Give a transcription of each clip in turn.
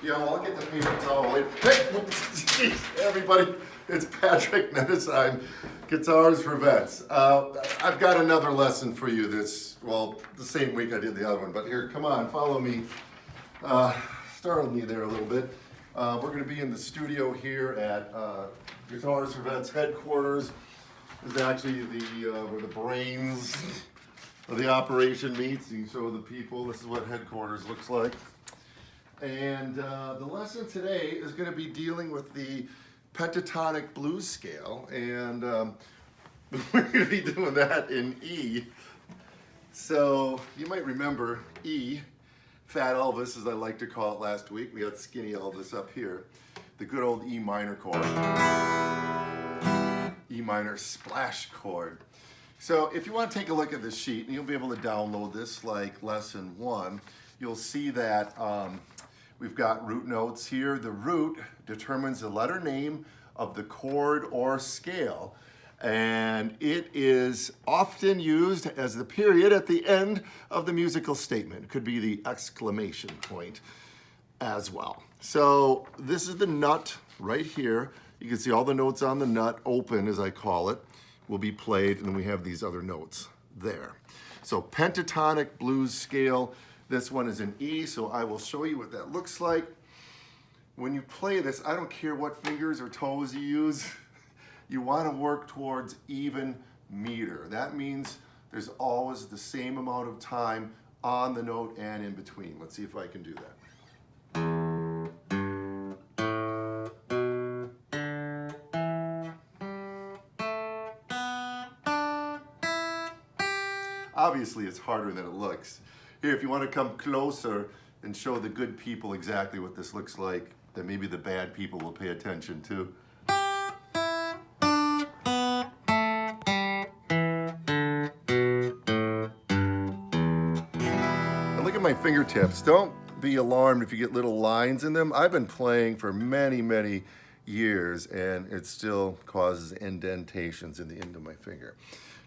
Yeah, well, I'll get the paper towel later. Hey, everybody, it's Patrick Nedesheim, Guitars for Vets. I've got another lesson for you the same week I did the other one, but here, come on, follow me. Startled me there a little bit. We're going to be in the studio here at Guitars for Vets headquarters. This is actually where the brains of the operation meets. You can show the people, this is what headquarters looks like. And the lesson today is going to be dealing with the Pentatonic blues scale, and we're going to be doing that in E. So you might remember E, Fat Elvis as I like to call it last week. We had Skinny Elvis up here. The good old E minor chord. E minor splash chord. So if you want to take a look at this sheet, and you'll be able to download this like lesson 1, you'll see that we've got root notes here. The root determines the letter name of the chord or scale, and it is often used as the period at the end of the musical statement. It could be the exclamation point as well. So this is the nut right here. You can see all the notes on the nut, open as I call it, will be played, and we have these other notes there. So pentatonic blues scale. This one is in E, so I will show you what that looks like. When you play this, I don't care what fingers or toes you use, you want to work towards even meter. That means there's always the same amount of time on the note and in between. Let's see if I can do that. Obviously, it's harder than it looks. Here, if you want to come closer and show the good people exactly what this looks like, then maybe the bad people will pay attention too. And look at my fingertips. Don't be alarmed if you get little lines in them. I've been playing for many, many years, and it still causes indentations in the end of my finger.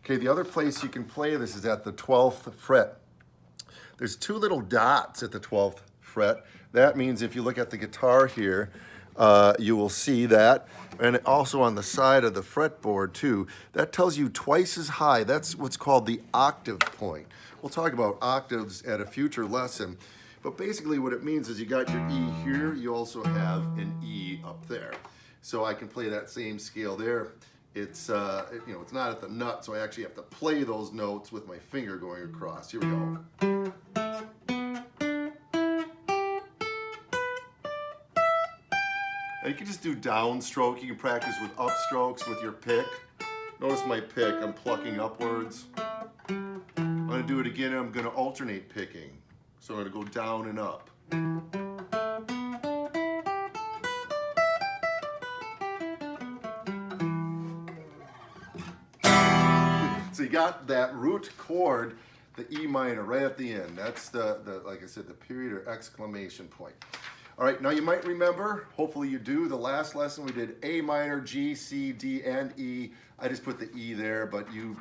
Okay, the other place you can play this is at the 12th fret. There's 2 little dots at the 12th fret. That means if you look at the guitar here, you will see that. And also on the side of the fretboard too. That tells you twice as high. That's what's called the octave point. We'll talk about octaves at a future lesson. But basically what it means is you got your E here, you also have an E up there. So I can play that same scale there. It's it's not at the nut, so I actually have to play those notes with my finger going across. Here we go. And you can just do downstroke. You can practice with upstrokes with your pick. Notice my pick, I'm plucking upwards. I'm gonna do it again, I'm gonna alternate picking. So I'm gonna go down and up. So you got that root chord, the E minor, right at the end. That's the like I said, the period or exclamation point. All right, now you might remember, hopefully you do, the last lesson we did A minor, G, C, D, and E. I just put the E there, but you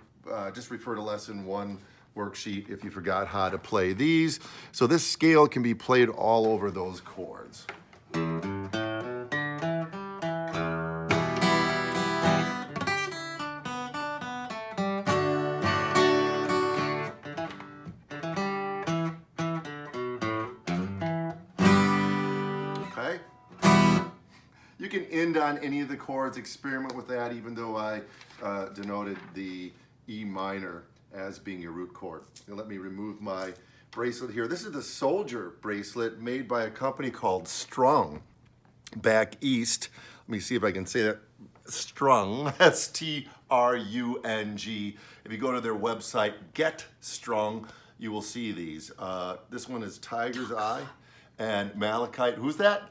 just refer to lesson 1 worksheet if you forgot how to play these. So this scale can be played all over those chords. You can end on any of the chords, experiment with that, even though I denoted the E minor as being your root chord. Now let me remove my bracelet here. This is the Soldier bracelet made by a company called Strung back east. Let me see if I can say that. Strung, S-T-R-U-N-G. If you go to their website, Get Strung, you will see these. This one is Tiger's Eye and Malachite. Who's that?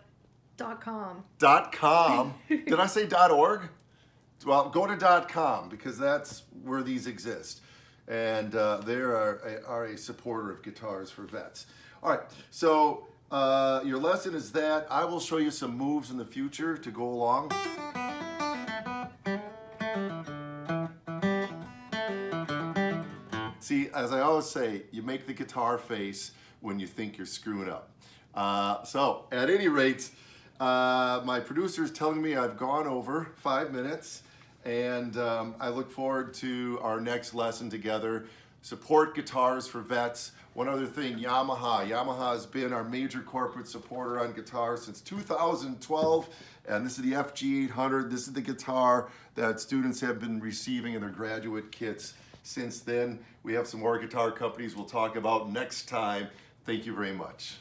.com. .com. Did I say .org? Well, go to .com because that's where these exist. And they are a supporter of Guitars for Vets. All right, so your lesson is that. I will show you some moves in the future to go along. See, as I always say, you make the guitar face when you think you're screwing up. So at any rate, my producer is telling me I've gone over 5 minutes, and I look forward to our next lesson together. Support guitars for vets. One other thing, Yamaha. Yamaha has been our major corporate supporter on guitars since 2012, and this is the FG800. This is the guitar that students have been receiving in their graduate kits since then. We have some more guitar companies we'll talk about next time. Thank you very much.